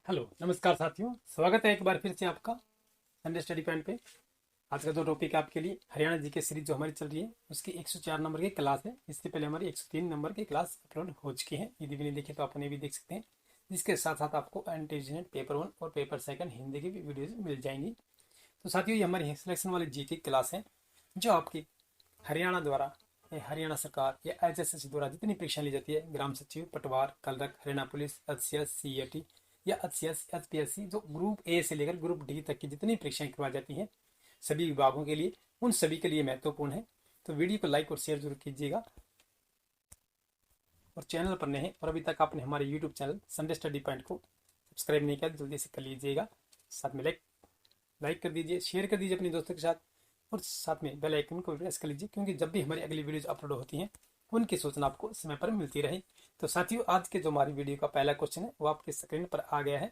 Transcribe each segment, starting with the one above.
Hello नमस्कार साथियों, स्वागत है एक बार फिर से आपका संडे स्टडी पॉइंट पे। आज का जो टॉपिक है आपके लिए हरियाणा जीके सीरीज जो हमारी चल रही है उसकी 104 नंबर की क्लास है। इससे पहले हमारी 103 नंबर की क्लास अपलोड हो चुकी है, यदि भी नहीं देखे तो आप उन्हें भी देख सकते हैं। जिसके साथ साथ आपको एंटीजेंट पेपर 1 और पेपर सेकंड हिंदी की भी वीडियोज मिल जाएंगी। तो साथियों, ये हमारी सिलेक्शन वाली जीके क्लास है जो आपकी हरियाणा द्वारा या हरियाणा सरकार या HSS द्वारा जितनी परीक्षा ली जाती है, ग्राम सचिव, पटवार, clerk, Haryana police, HCS, CAT या HCS, HPSC, जो ग्रुप ए से लेकर ग्रुप डी तक की जितनी परीक्षाएं करवाई जाती हैं सभी विभागों के लिए, उन सभी के लिए महत्वपूर्ण है। तो वीडियो को लाइक और शेयर जरूर कीजिएगा। और चैनल पर नए हैं और अभी तक आपने हमारे YouTube channel Sunday study point को सब्सक्राइब नहीं किया, जल्दी से कर लीजिएगा। साथ में लाइक कर दीजिए, शेयर कर दीजिए अपने दोस्तों के साथ, और साथ में बेल आइकन को प्रेस कर लीजिए, क्योंकि जब भी हमारी अगली वीडियोज अपलोड होती हैं उनकी सूचना आपको समय पर मिलती रहे। तो साथियों, आज के जो हमारी वीडियो का पहला क्वेश्चन है वो आपके स्क्रीन पर आ गया है।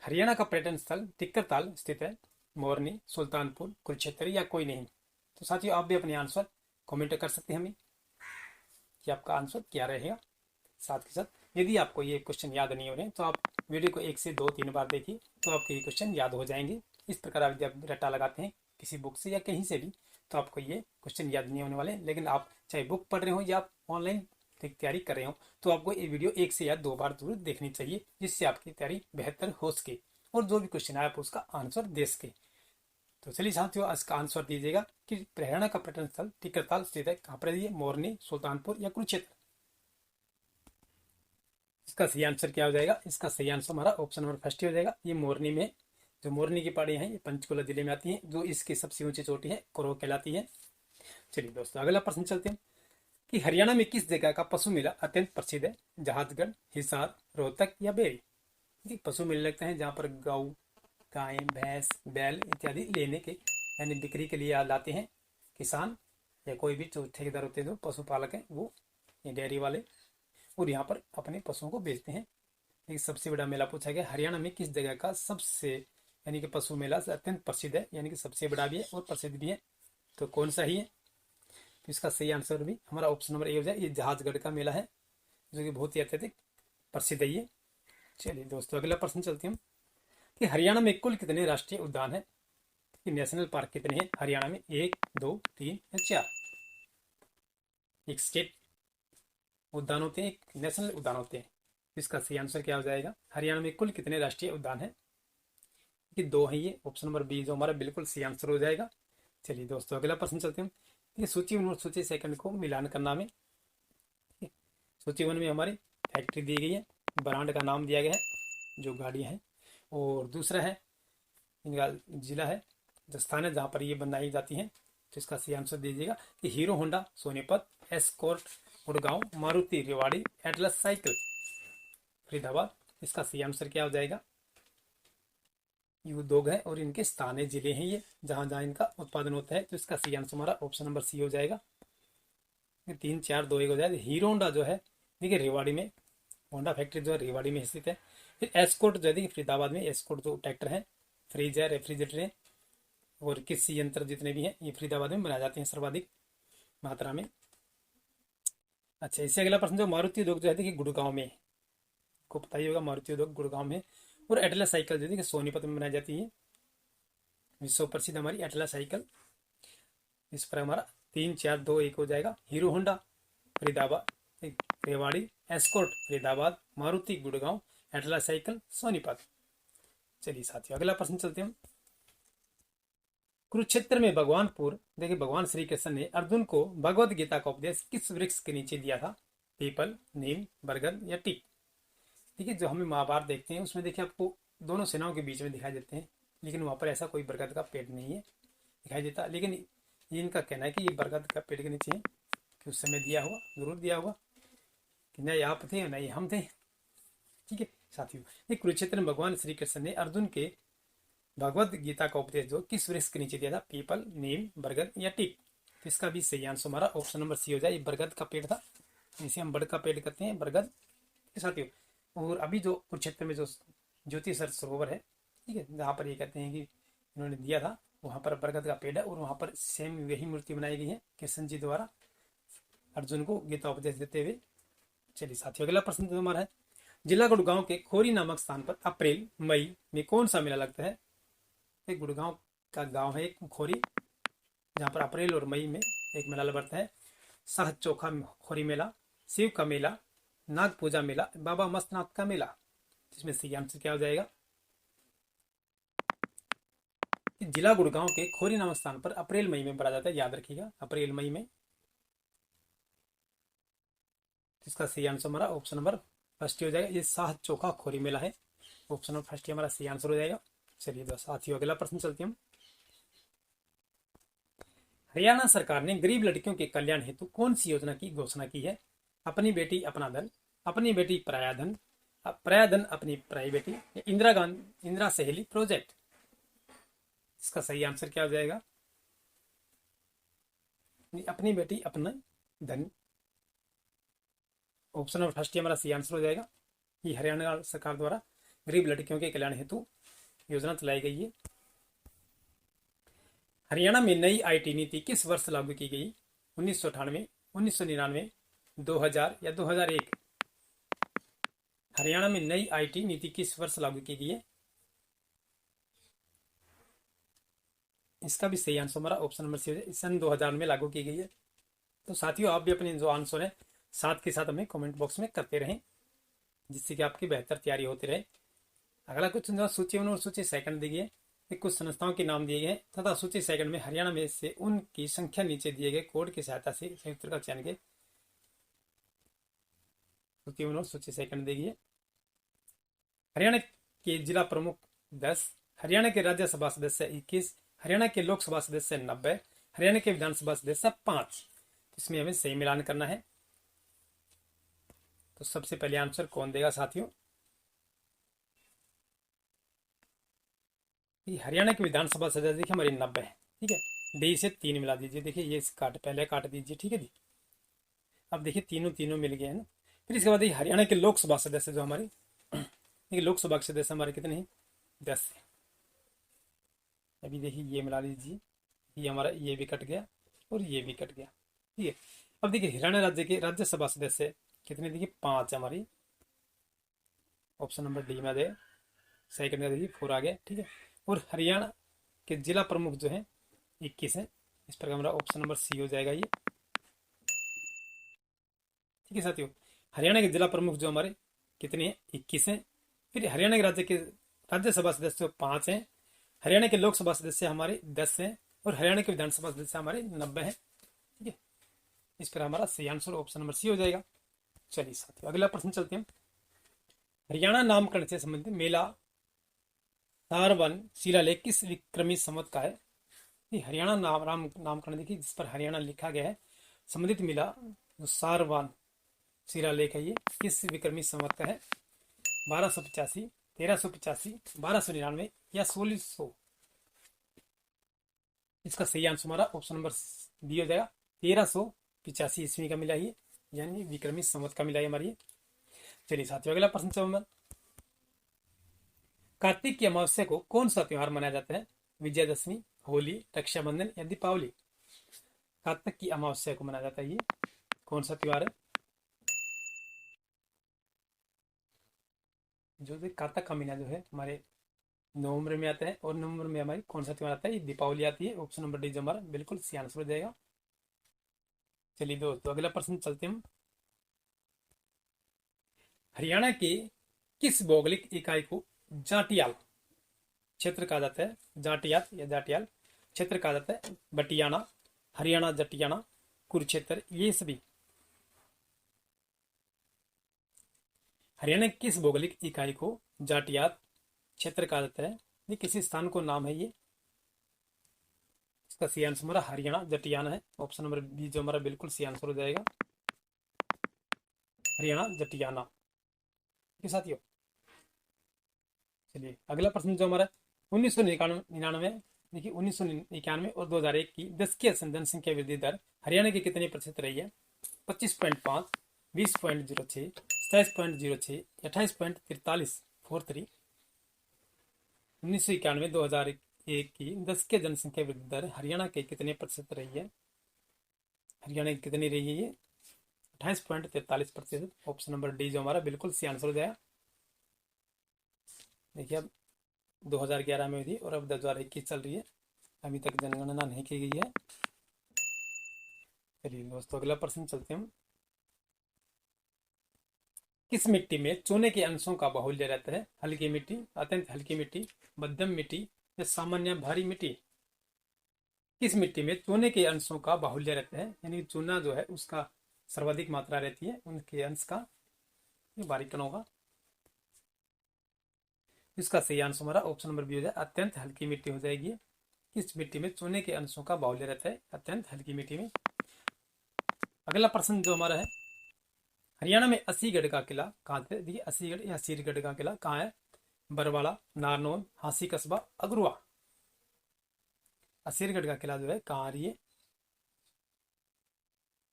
हरियाणा का पर्यटन स्थल टिक्कर स्थित है? मोरनी, सुल्तानपुर, कुरुक्षेत्र या कोई नहीं? तो साथियों, आप भी अपने आंसर कमेंट कर सकते हैं हमें कि आपका आंसर क्या रहेगा। साथ के साथ यदि आपको ये क्वेश्चन याद नहीं हो रहे तो आप वीडियो को 1 से 2-3 बार देखिए, तो आपके ये क्वेश्चन याद हो जाएंगे। इस प्रकार आप जब रट्टा लगाते हैं किसी बुक से या कहीं से भी, तो आपको ये क्वेश्चन याद नहीं होने वाले। लेकिन आप चाहे बुक पढ़ रहे हो या आप ऑनलाइन तैयारी कर रहे हो, तो आपको ये वीडियो 1 से या 2 बार जरूर देखनी चाहिए, जिससे आपकी तैयारी बेहतर हो सके और जो भी क्वेश्चन आए आप उसका आंसर दे सके। तो चलिए साथियों, इसका आंसर दीजिएगा कि हरियाणा का पर्यटन स्थल टिक्कर स्थित है कहाँ पर है? मोरनी, सुल्तानपुर या कुरुक्षेत्र? इसका सही आंसर क्या हो जाएगा? इसका सही आंसर हमारा ऑप्शन नंबर फर्स्ट ही हो जाएगा। ये मोरनी में, जो मोरनी की पहाड़ियां हैं ये पंचकुला जिले में आती हैं, जो इसकी सबसे ऊंची चोटी है कोरो कहलाती है। चलिए दोस्तों, अगला प्रश्न चलते हैं कि हरियाणा में किस जगह का पशु मेला अत्यंत प्रसिद्ध है? जहाजगढ़, हिसार, रोहतक या बेरी? ये पशु मेले लगते हैं जहाँ पर गौ, गाय, भैंस, बैल इत्यादि लेने के यानी बिक्री के लिए लाते हैं किसान या कोई भी जो ठेकेदार होते हैं, जो पशुपालक हैं वो, ये डेयरी वाले, और यहाँ पर अपने पशुओं को बेचते हैं। लेकिन सबसे बड़ा मेला पूछा गया हरियाणा में किस जगह का सबसे, यानी कि पशु मेला अत्यंत प्रसिद्ध है, यानी कि सबसे बड़ा भी है और प्रसिद्ध भी है, तो कौन सा ही है? तो इसका सही आंसर भी हमारा ऑप्शन नंबर ए हो जाए, ये जहाजगढ़ का मेला है, जो कि बहुत ही अत्यधिक प्रसिद्ध है ये। चलिए दोस्तों, अगला प्रश्न चलते हैं कि हरियाणा में कुल कितने राष्ट्रीय उद्यान है? कि नेशनल पार्क कितने हैं हरियाणा में? 1, 2, 3 या 4? एक स्टेट उद्यान होते हैं, एक नेशनल उद्यान होते हैं। इसका सही आंसर क्या हो जाएगा? हरियाणा में कुल कितने राष्ट्रीय उद्यान है? कि 2 है, ये ऑप्शन नंबर बी जो हमारा बिल्कुल सही आंसर हो जाएगा। चलिए दोस्तों, अगला प्रश्न चलते हैं। ये सूची 1 और सूची सेकंड को मिलान करना में, सूची 1 में हमारी फैक्ट्री दी गई है, ब्रांड का नाम दिया गया है जो गाड़ियाँ हैं, और दूसरा है इनका जिला है, जो स्थान है जहाँ पर ये बनाई जाती हैं। तो इसका सही आंसर दीजिएगा कि hero Honda Sonipat, escort Gurgaon, Maruti Rewari, Atlas cycle Faridabad. इसका सही आंसर क्या हो जाएगा? ये उद्योग है और इनके स्थानीय जिले हैं ये, जहां जहां इनका उत्पादन होता है। तो इसका सही आंसर हमारा ऑप्शन नंबर सी हो जाएगा। 3, 4, 2, 1 हो जाएगा। हीरो होंडा जो है देखिए रेवाड़ी में, होंडा फैक्ट्री जो है रेवाड़ी में स्थित है। फिर एस्कॉर्ट जो है देखिए फरीदाबाद में, एस्कॉर्ट जो ट्रैक्टर है, फ्रिज है, रेफ्रिजरेटर है, और कृषि यंत्र जितने भी हैं ये फरीदाबाद में बनाए जाते हैं सर्वाधिक मात्रा में। अच्छा, इससे अगला प्रश्न जो मारुति उद्योग जो है देखिए गुड़गांव में, को पता ही होगा मारुति उद्योग गुड़गांव में। और एटलस साइकिल जो है सोनीपत में बनाई जाती है, विश्व प्रसिद्ध हमारी एटलस साइकिल। इस पर हमारा 3, 4, 2, 1 हो जाएगा। Hero Honda Faridabad Rewari, escort Faridabad, Maruti Gurgaon, Atlas cycle Sonipat. चलिए साथियों, अगला प्रश्न चलते हैं। कुरुक्षेत्र में भगवानपुर, देखिए भगवान श्री कृष्ण ने अर्जुन को भगवत गीता का उपदेश किस वृक्ष के नीचे दिया था? पीपल, नीम, बरगद या टीक? देखिए, जो हमें महाभारत देखते हैं उसमें देखिए आपको दोनों सेनाओं के बीच में दिखाई देते हैं, लेकिन वहाँ पर ऐसा कोई बरगद का पेड़ नहीं है दिखाई देता। लेकिन ये इनका कहना है कि ये बरगद का पेड़ के नीचे है, कि उस समय दिया होगा, जरूर दिया होगा, कि नहीं आप थे नहीं हम थे। ठीक है साथियों, ये कुरुक्षेत्र में भगवान श्री कृष्ण ने अर्जुन के भगवत गीता का उपदेश जो किस वृक्ष के नीचे दिया था? पीपल, नीम, बरगद या टीक? तो इसका भी सही आंसर हमारा ऑप्शन नंबर सी हो जाए, बरगद का पेड़ था, इसे हम बड़ का पेड़ कहते हैं, बरगद। साथियों, और अभी जो कुरुक्षेत्र में जो ज्योति सरोवर है, ठीक है, जहाँ पर ये कहते हैं कि इन्होंने दिया था, वहाँ पर बरगद का पेड़ है, और वहाँ पर सेम वही मूर्ति बनाई गई है कृष्ण जी द्वारा अर्जुन को गीता उपदेश देते हुए। चलिए साथियों, अगला प्रश्न जो हमारा है, जिला गुड़गांव के खोरी नामक स्थान पर अप्रैल मई में कौन सा मेला लगता है? एक गुड़गांव का गांव है एक खोरी, जहाँ पर अप्रैल और मई में एक मेला लगता है। साह चोखा खोरी मेला, शिव का मेला, नाग पूजा मेला, बाबा मस्तनाथ का मेला। इसमें सही आंसर क्या हो जाएगा? जिला गुड़गांव के खोरी नामक स्थान पर अप्रैल मई में भरा जाता है, याद रखिएगा, अप्रैल मई में। इसका सही आंसर हमारा ऑप्शन नंबर फर्स्ट हो जाएगा, ये साह चोखा खोरी मेला है। ऑप्शन नंबर फर्स्ट हमारा सही आंसर हो जाएगा। चलिए दोस्तों, साथियों अगला प्रश्न चलते हम। हरियाणा सरकार ने गरीब लड़कियों के कल्याण हेतु कौन सी योजना की घोषणा की है? अपनी बेटी अपना धन, अपनी बेटी पराया धन, पराया धन अपनी पराई बेटी, इंदिरा गांधी इंदिरा सहेली प्रोजेक्ट। इसका सही आंसर क्या हो जाएगा? अपनी बेटी अपना धन। ऑप्शन नंबर फर्स्ट हमारा सही आंसर हो जाएगा। ये हरियाणा सरकार द्वारा गरीब लड़कियों के कल्याण हेतु योजना चलाई गई है। हरियाणा में नई आईटी नीति किस वर्ष लागू की गई? 1998, 1999, 2000 या 2001? हरियाणा में नई आईटी नीति किस वर्ष लागू की गई है? इसका भी सही आंसर हमारा ऑप्शन नंबर सी सन 2000 में लागू की गई है। तो साथियों, आप भी अपने जो आंसर है साथ के साथ हमें कमेंट बॉक्स में करते रहें, जिससे कि आपकी बेहतर तैयारी होती रहे। अगला कुछ सूची और सूची सेकंड दी गई, कुछ संस्थाओं के नाम दिए गए तथा सूची सेकंड में हरियाणा में से उनकी संख्या नीचे दिए गए कोड की सहायता से संयुक्त का चयन के सूची और सूची सेकंड दी गई। हरियाणा के जिला प्रमुख 10, हरियाणा के राज्यसभा सदस्य 21, हरियाणा के लोकसभा सदस्य 90, हरियाणा के विधानसभा सदस्य 5। इसमें हमें सही मिलान करना है। तो सबसे पहले आंसर कौन देगा साथियों? हरियाणा के विधानसभा सदस्य देखिए हमारे 90 है, ठीक है। डी से 3 मिला दीजिए, देखिए ये पहले काट दीजिए, ठीक है जी। अब देखिए तीनों मिल गए हैं ना। फिर इसके बाद हरियाणा के लोकसभा सदस्य जो हमारे, देखिए लोकसभा के सदस्य हमारे कितने हैं? 10 है। अभी देखिए ये मिला लीजिए, ये हमारा ये भी कट गया और ये भी कट गया, ठीक है। अब देखिए हरियाणा राज्य के राज्यसभा सदस्य कितने? देखिए 5 हमारी, ऑप्शन नंबर डी में दे। सेकंड का देखिए 4 आ गया, ठीक है। और हरियाणा के जिला प्रमुख जो है 21 है। इस पर हमारा ऑप्शन नंबर सी हो जाएगा ये, ठीक है साथियों। हरियाणा के जिला प्रमुख जो हमारे कितने हैं? 21 हैं। फिर हरियाणा के राज्यसभा सदस्य 5 हैं, हरियाणा के लोकसभा सदस्य हमारे 10 हैं और हरियाणा के विधानसभा सदस्य हमारे 90 हैं, ठीक है। इस पर हमारा सही आंसर ऑप्शन नंबर सी हो जाएगा। चलिए साथियों अगला प्रश्न चलते हैं। हरियाणा नामकरण से संबंधित मेला सारवन शिलालेख किस विक्रमी संवत का है? हरियाणा नामकरण देखिए जिस पर हरियाणा लिखा गया है, संबंधित मेला जो सारवन शिलालेख है ये किस विक्रमी संवत का है? 1285, 1385, 1299 या 1600? इसका सही आंसर हमारा ऑप्शन नंबर डी हो जाएगा। 1385 ईस्वी का मिला ये, यानी विक्रमी संवत का मिला है हमारी। चलिए साथियों अगला प्रश्न चलो। कार्तिक की अमावस्या को कौन सा त्योहार मनाया जाता है? विजयदशमी, होली, रक्षाबंधन या दीपावली? कार्तिक की अमावस्या को मनाया जाता है, ये कौन सा त्योहार है? जो कार्तिक का महीना जो है हमारे नवंबर में आता है और नवंबर में हमारी कौन सा त्योहार आता है? दीपावली आती है। ऑप्शन नंबर डी जो हमारा बिल्कुल सही आंसर हो जाएगा। चलिए दोस्तों अगला प्रश्न चलते हैं। हरियाणा के किस भौगोलिक इकाई को जाटियाल क्षेत्र कहा जाता है? जाटियात या जाटियाल क्षेत्र कहा जाता है। बटियाना, हरियाणा जटियाना, कुरुक्षेत्र, ये सभी। हरियाणा किस भौगोलिक इकाई को जाटियात क्षेत्र कहा जाता है? ये किसी स्थान को नाम है ये। इसका सही आंसर हमारा हरियाणा जटियाना है। ऑप्शन नंबर बी जो हमारा बिल्कुल सही आंसर हो जाएगा, हरियाणा जटियाना के साथियों। चलिए अगला प्रश्न जो हमारा 1999, देखिए 1991 और 2001 की 10 की जनसंख्या वृद्धि दर हरियाणा की कितने प्रतिशत रही है? 25.5, 20.06, 27.06, 28.43, 1991 2001 की 10 के जनसंख्या वृद्धि दर हरियाणा के कितने प्रतिशत रही है? हरियाणा की कितनी रही है ये? 28.43%। ऑप्शन नंबर डी जो हमारा बिल्कुल सही आंसर हो जाएगा। देखिए अब 2011 में हुई थी और अब 2021 चल रही है, अभी तक जनगणना नहीं की गई है। चलिए दोस्तों अगला प्रश्न चलते हैं हम। किस मिट्टी में चूने के अंशों का बाहुल्य रहता है? हल्की मिट्टी, अत्यंत हल्की मिट्टी, मध्यम मिट्टी या सामान्य भारी मिट्टी? किस मिट्टी में चूने के अंशों का बाहुल्य रहता है, यानी चूना जो है उसका सर्वाधिक मात्रा रहती है, उनके अंश का, ये बारीक कण होगा। इसका सही आंसर हमारा ऑप्शन नंबर बी हो जाए, अत्यंत हल्की मिट्टी हो जाएगी। किस मिट्टी में चूने के अंशों का बाहुल्य रहता है? अत्यंत हल्की मिट्टी में। अगला प्रश्न जो हमारा है, हरियाणा में अस्सीगढ़ का किला कहाँ है? देखिए अस्सीगढ़ या सीरगढ़ का किला कहाँ है? बरवाला, नारनौल, हांसी कस्बा, अगरुआ। अस्सीगढ़ का किला जो है कहाँ आ रही है,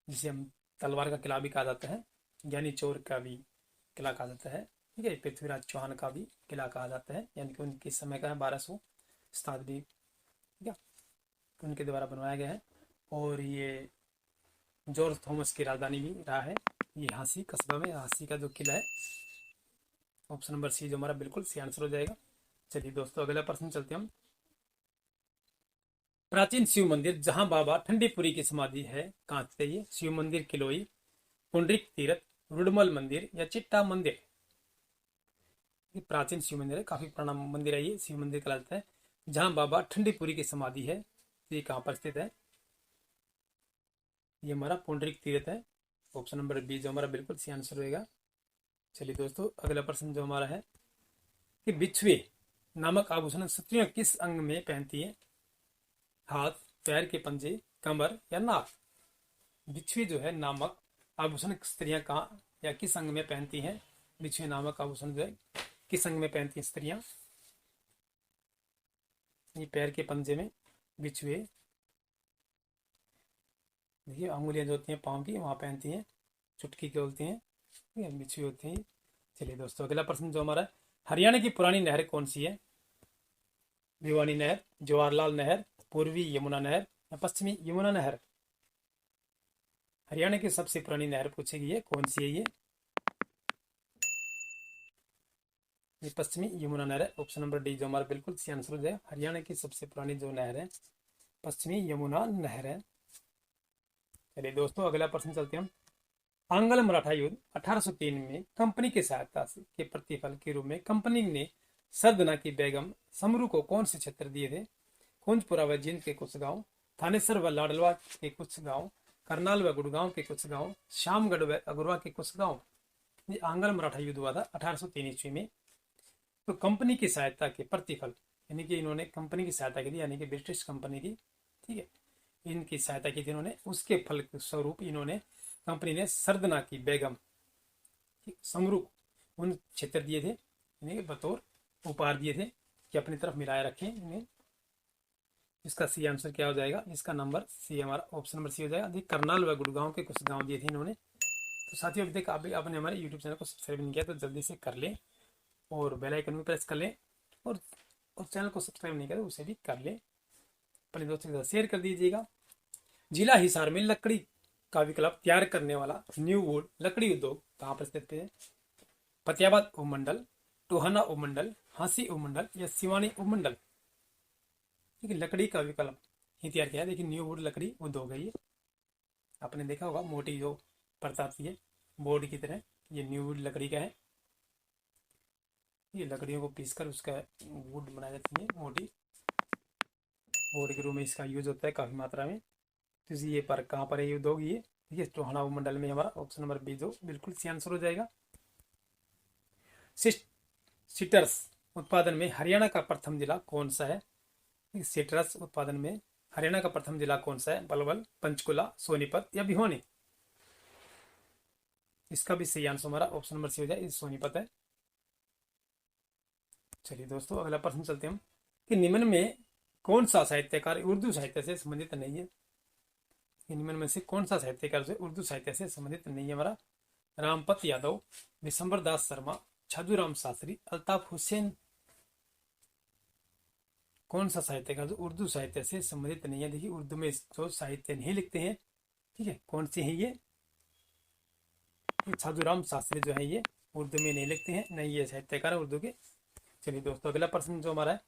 जिसे हम तलवार का किला भी कहा जाता है, ज्ञानी चोर का भी किला कहा जाता है, ठीक है, पृथ्वीराज चौहान का भी किला कहा जाता है, यानी कि उनके समय का है 1200 शताब्दी, ठीक है, उनके द्वारा बनवाया गया है। और ये जॉर्ज थॉमस की राजधानी भी रहा है ये हांसी कस्बा में, हांसी का जो किला है। ऑप्शन नंबर सी जो हमारा बिल्कुल सी आंसर हो जाएगा। चलिए दोस्तों अगला प्रश्न चलते हैं हम। प्राचीन शिव मंदिर जहां बाबा ठंडीपुरी की समाधि है कहाँ स्थित है? ये शिव मंदिर किलोई, पुंडरीक तीर्थ, रुडमल मंदिर या चिट्टा मंदिर? ये प्राचीन शिव मंदिर है, काफी पुराना मंदिर है, ये शिव मंदिर कहलाता है। जहां बाबा ठंडीपुरी की समाधि है ये कहाँ पर स्थित है? ये हमारा पुंडरीक तीर्थ है। ऑप्शन नंबर बी जो हमारा बिल्कुल सी आंसर होगा। चलिए दोस्तों अगला प्रश्न जो हमारा है कि बिछुए नामक आभूषण स्त्रियां किस अंग में पहनती है? हाथ, पैर के पंजे, कमर या नाक? बिछुए जो है नामक आभूषण स्त्रियां कहाँ या किस अंग में पहनती हैं? बिछुए नामक आभूषण जो है किस अंग में पहनती हैं स्त्रियां? ये पैर के पंजे में बिछुए, देखिए अंगुलियां जो होती हैं पाँव की वहां पहनती हैं, चुटकी के बोलती हैं, ठीक है, बिछुए होती हैं। चलिए दोस्तों अगला प्रश्न जो हमारा है, हरियाणा की पुरानी नहर कौन सी है? भिवानी नहर, जवाहरलाल नहर, पूर्वी यमुना नहर या पश्चिमी यमुना नहर? हरियाणा की सबसे पुरानी नहर पूछी गई है, कौन सी है ये पश्चिमी यमुना नहर है। ऑप्शन नंबर डी जो हमारा बिल्कुल सी आंसर हो जाए, हरियाणा की सबसे पुरानी जो नहर है पश्चिमी यमुना नहर है। चलिए दोस्तों अगला प्रश्न चलते हैं हम। आंग्ल मराठा युद्ध 1803 में कंपनी की सहायता से के प्रतिफल के रूप में कंपनी ने सरदना की बेगम समरू को कौन से क्षेत्र दिए थे? कुंजपुरा व जींद के कुछ गांव, थानेसर व लाडलवा के कुछ गांव, करनाल व गुड़गांव के कुछ गांव, श्यामगढ़ व अगरवा के कुछ गांव। ये आंग्ल मराठा युद्ध हुआ था 1803 ईस्वी में। तो कंपनी की सहायता के प्रतिफल, यानी कि इन्होंने कंपनी की सहायता की थी, यानी कि ब्रिटिश कंपनी की, ठीक है, इनकी सहायता की थी इन्होंने, उसके फल स्वरूप इन्होंने कंपनी ने सरदना की बेगम समरू उन क्षेत्र दिए थे, इन्हें बतौर उपहार दिए थे कि अपनी तरफ मिलाए रखें इन्हें। इसका सी आंसर क्या हो जाएगा? इसका नंबर सी हमारा ऑप्शन नंबर सी हो जाएगा। देखिए करनाल व गुड़गांव के कुछ गांव दिए थे इन्होंने। तो साथियों अभी तक आपने हमारे यूट्यूब चैनल को सब्सक्राइब नहीं किया तो जल्दी से कर लें और बेल आइकन भी प्रेस कर लें, और चैनल को सब्सक्राइब नहीं करें उसे भी कर लें, अपने दोस्तों के साथ शेयर कर दीजिएगा। जिला हिसार में लकड़ी का विकल्प तैयार करने वाला न्यू वुड लकड़ी उद्योग कहाँ पर स्थित है? फतेहाबाद उपमंडल, टोहाना उपमंडल, हांसी उपमंडल या सिवानी उपमंडल? ठीक है, लकड़ी का विकल्प ही तैयार किया है। देखिए न्यू वुड लकड़ी उद्योग है ये, आपने देखा होगा मोटी जो परत आती है बोर्ड की तरह, ये न्यू वुड लकड़ी का है। ये लकड़ियों को पीसकर उसका वुड बनाई जाती है मोटी, बोर्ड के रूप में इसका यूज होता है काफी मात्रा में। तो ये पर कहाँ पर है ये उद्योग? ये देखिए टोहाना उपमंडल में हमारा ऑप्शन नंबर बी जो बिल्कुल सी आंसर हो जाएगा। सिट्रस उत्पादन में हरियाणा का प्रथम जिला कौन सा है? सिट्रस उत्पादन में हरियाणा का प्रथम जिला कौन सा है? पलवल, पंचकुला, सोनीपत या भिवानी? इसका भी सही आंसर हमारा ऑप्शन नंबर सी हो जाए, सोनीपत है। चलिए दोस्तों अगला प्रश्न चलते हैं हम कि निम्न में कौन सा साहित्यकार उर्दू साहित्य से संबंधित नहीं है? निम्न में से कौन सा साहित्यकार जो उर्दू साहित्य से संबंधित नहीं है? हमारा रामपत यादव, विशंबर दास शर्मा, छाजूराम शास्त्री, अल्ताफ हुसैन। कौन सा साहित्यकार जो उर्दू साहित्य से संबंधित नहीं है? देखिए उर्दू में जो साहित्य नहीं लिखते हैं, ठीक है, कौन से हैं ये? छाजूराम शास्त्री जो है ये उर्दू में नहीं लिखते हैं, नहीं ये साहित्यकार उर्दू के, चलिए दोस्तों, अगला प्रश्न जो हमारा है,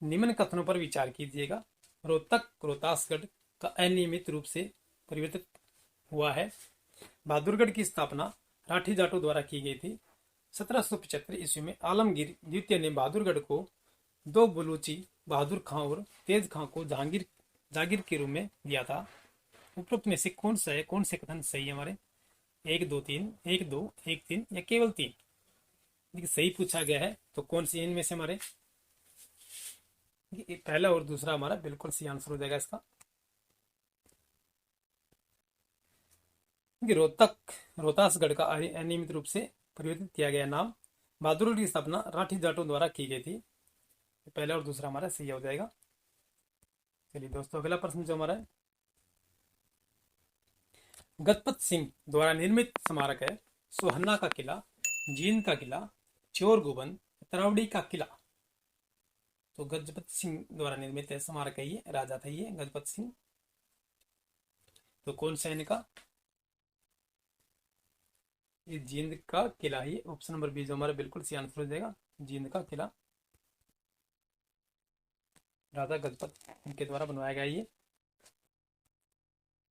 निम्न कथनों पर विचार कीजिएगा। रोहतक रोहतासगढ़ का अनियमित रूप से परिवर्तित हुआ है। बहादुरगढ़ की स्थापना राठी जाटों द्वारा की गई थी। 1775 ईस्वी में आलमगीर द्वितीय ने बहादुरगढ़ को दो बलूची बहादुर खां और तेज खां को जागीर के रूप में दिया था। उपरोक्त में से कौन सा है, कौन से कथन सही है हमारे? 1 2 3, 1 2, 1 3 या केवल 3? देखिए सही पूछा गया है तो कौन सी इनमें से हमारे पहला और दूसरा हमारा बिल्कुल सही आंसर हो जाएगा इसका। रोहतक रोहतासगढ़ का अनियमित रूप से परिवर्तित किया गया नाम। बहादुरगढ़ की स्थापना राठी जाटों द्वारा की गई थी। पहला और दूसरा हमारा सही हो जाएगा। चलिए दोस्तों, अगला प्रश्न जो हमारा है, गजपत सिंह द्वारा निर्मित स्मारक है। सोहन्ना का किला, जींद का किला, चोर गुबन, तरावड़ी का किला। तो गजपत सिंह द्वारा निर्मित है स्मारक है, ये राजा था ये गजपत सिंह। तो कौन सा है इनका? ये जींद का किला ही, ऑप्शन नंबर बी जो हमारा बिल्कुल सही आंसर हो जाएगा, जींद का किला। राजा गजपत सिंह के द्वारा बनवाया गया ये।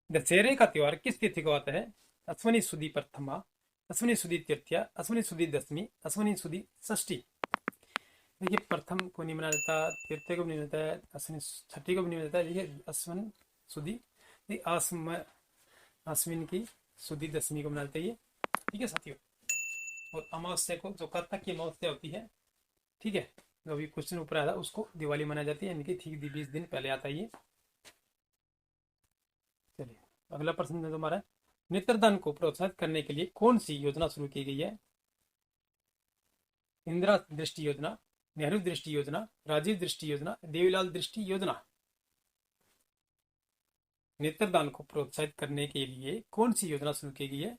दशहरे का त्योहार किस तिथि को आता है? अश्वनी सुदी प्रथमा, अश्वनी सुदी तृतीया, अश्वनी सुदी दशमी, अश्वनी सुदी षष्ठी। देखिए प्रथम को नहीं मनाया जाता, तृतीय को नहीं मनाया जाता है, अश्विनी छठी को भी नहीं मनाया जाता है। देखिए अश्विन सुदी अश्विन की सुदी दशमी को मनाते हैं, ठीक है साथियों। और अमावस्या को, जो कार्तिक की अमावस्या होती है, ठीक है, जो अभी क्वेश्चन ऊपर आया था, उसको दिवाली मनाई जाती है, इनकी ठीक 20 दिन पहले आता है ये। चलिए अगला प्रश्न जो हमारा है, नेत्रदान को प्रोत्साहित करने के लिए कौन सी योजना शुरू की गई है? इंदिरा दृष्टि योजना, नेहरू दृष्टि योजना, राजीव दृष्टि योजना, देवीलाल दृष्टि योजना। नेत्रदान को प्रोत्साहित करने के लिए कौन सी योजना शुरू की गई है?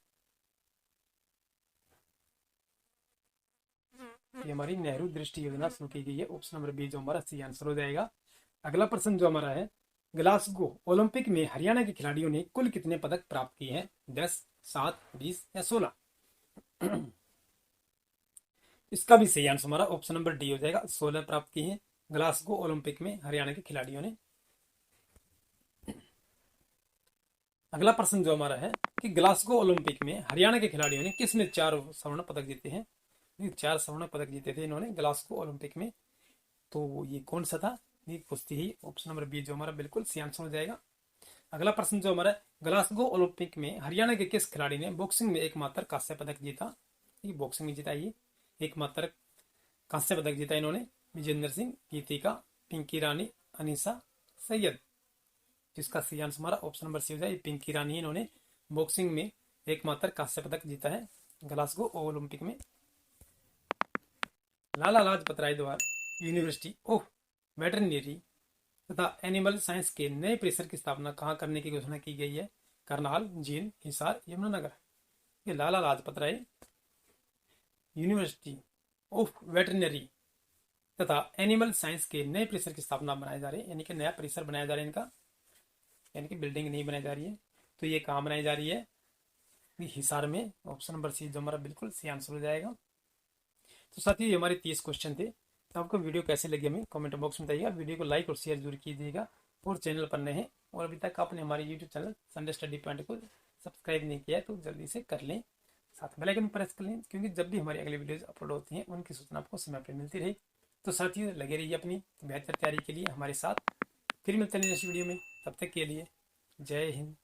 ये हमारी नेहरू दृष्टि योजना शुरू की गई है, ऑप्शन नंबर बी जो हमारा सही आंसर हो जाएगा। अगला प्रश्न जो हमारा है, ग्लासगो ओलंपिक में हरियाणा के खिलाड़ियों ने कुल कितने पदक प्राप्त किए हैं? 10, 7, 20 या 16? इसका भी सही आंसर हमारा ऑप्शन नंबर डी हो जाएगा, 16 प्राप्त किए हैं ग्लासगो ओलंपिक में हरियाणा के खिलाड़ियों ने। अगला प्रश्न जो हमारा है कि ग्लासगो ओलंपिक में हरियाणा के खिलाड़ियों ने किसमें 4 स्वर्ण पदक जीते हैं? 4 स्वर्ण पदक जीते थे इन्होंने ग्लासगो ओलंपिक में। तो ये कौन सा था? ये कुश्ती ही, ऑप्शन नंबर बी जो हमारा बिल्कुल सही आंसर हो जाएगा। अगला प्रश्न जो हमारा, ग्लासगो ओलंपिक में हरियाणा के किस खिलाड़ी ने बॉक्सिंग में एकमात्र कांस्य पदक जीता? ये बॉक्सिंग में जीता, ये एकमात्र कांस्य पदक जीता इन्होंने। विजेंद्र सिंह, गीतिका, पिंकी रानी, अनीसा सैयद। जिसका सही आंसर हमारा ऑप्शन नंबर सी हो जाए, पिंकी रानी, इन्होंने बॉक्सिंग में एकमात्र कांस्य पदक जीता है ग्लासगो ओलंपिक में। लाला लाजपत राय द्वारा यूनिवर्सिटी ऑफ वेटरनरी तथा एनिमल साइंस के नए परिसर की स्थापना कहाँ करने की घोषणा की गई है? करनाल, जींद, हिसार, यमुनानगर। ये Lala Lajpat Rai university of veterinary तथा एनिमल साइंस के नए परिसर की स्थापना बनाए जा रही है, यानी कि नया परिसर बनाया जा रहा है इनका, यानी कि बिल्डिंग नहीं बनाई जा रही है। तो ये कहाँ बनाई जा रही है? हिसार में, ऑप्शन नंबर सी जो हमारा बिल्कुल सही आंसर हो जाएगा। तो साथियों ये हमारे 30 क्वेश्चन थे। तो आपको वीडियो कैसे लगी हमें कमेंट बॉक्स में बताइएगा। वीडियो को लाइक और शेयर जरूर कीजिएगा। और चैनल पर नए हैं और अभी तक आपने हमारे YouTube channel Sunday study point को सब्सक्राइब नहीं किया है तो जल्दी से कर लें, साथ बेल आइकन प्रेस कर लें, क्योंकि जब भी हमारी अगली वीडियोज अपलोड होती हैं उनकी सूचना आपको समय पर मिलती रहे। तो साथियों लगे रहिए अपनी बेहतर तैयारी के लिए हमारे साथ। फिर मिलते हैं नेक्स्ट वीडियो में, तब तक के लिए जय हिंद।